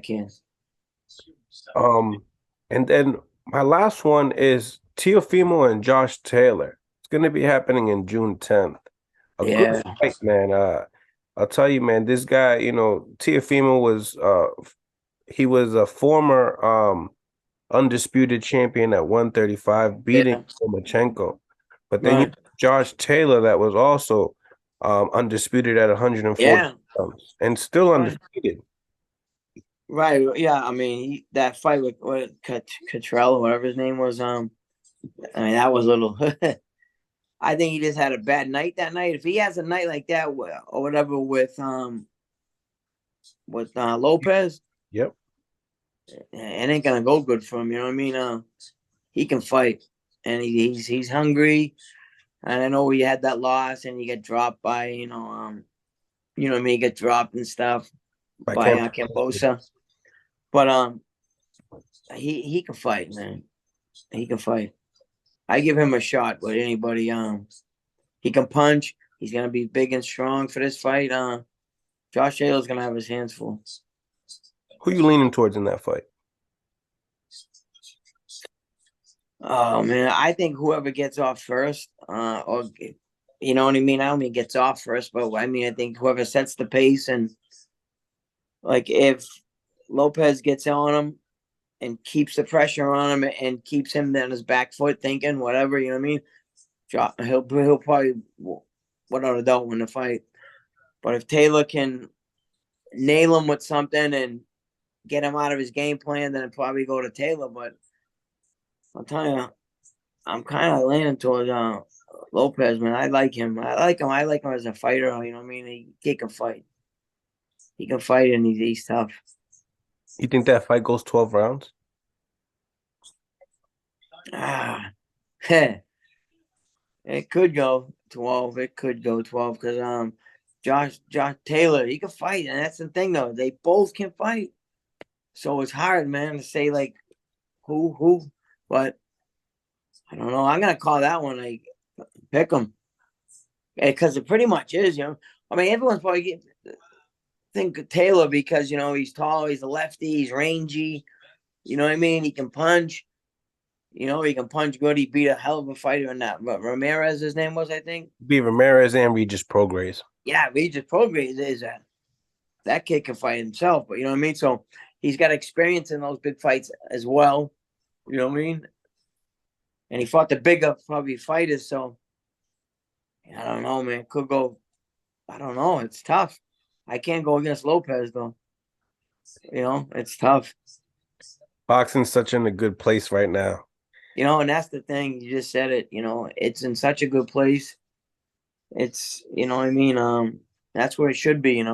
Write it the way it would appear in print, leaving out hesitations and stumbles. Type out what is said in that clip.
can. Um, and then my last one is Teofimo and Josh Taylor. It's going to be happening in June 10th. A good Yeah, fight, man. I'll tell you, man, this guy, Teofimo was he was a former undisputed champion at 135, beating yeah, Lomachenko. But then you right. Josh Taylor that was also undisputed at 140 Yeah, pounds and still right. undefeated. Right. Yeah. I mean, that fight with Cottrell or whatever his name was. I mean, that was a little. I think he just had a bad night that night. If he has a night like that or whatever with Lopez, Yep. it ain't gonna go good for him. You know what I mean? He can fight, and he's hungry. And I know he had that loss, and he get dropped by you know what I mean, he get dropped and stuff I by can't. Cambosa. But he can fight, man. He can fight. I give him a shot with anybody. He can punch. He's gonna be big and strong for this fight. Josh Taylor's gonna have his hands full. Who you leaning towards in that fight? Oh man, I think whoever gets off first, or you know what I mean. I don't mean gets off first, but I mean I think whoever sets the pace and like if Lopez gets on him and keeps the pressure on him and keeps him on his back foot, thinking whatever you know what I mean. He'll probably without a doubt win the fight. But if Taylor can nail him with something and get him out of his game plan, then it'd probably go to Taylor. But I'll tell you, I'm kind of leaning towards Lopez, man. I like him. I like him. I like him as a fighter. You know what I mean? He can fight. He can fight, and he's tough. You think that fight goes 12 rounds? Ah, it could go 12. It could go 12 because Josh Taylor, he can fight, and that's the thing though. They both can fight, so it's hard, man, to say like who, but I don't know. I'm gonna call that one like pick 'em because it pretty much is. You know, I mean, everyone's probably think of Taylor because he's tall, he's a lefty, he's rangy. You know what I mean? He can punch. He can punch good. He beat a hell of a fighter in that. But Ramirez, his name was, I think. Be Ramirez and Regis Prograis. Yeah, Regis Prograis is that kid can fight himself. But you know what I mean? So he's got experience in those big fights as well. You know what I mean? And he fought the bigger probably fighters. So I don't know, man. Could go. I don't know. It's tough. I can't go against Lopez though. It's tough. Boxing's such in a good place right now. And that's the thing. You just said it. It's in such a good place. It's what I mean. That's where it should be.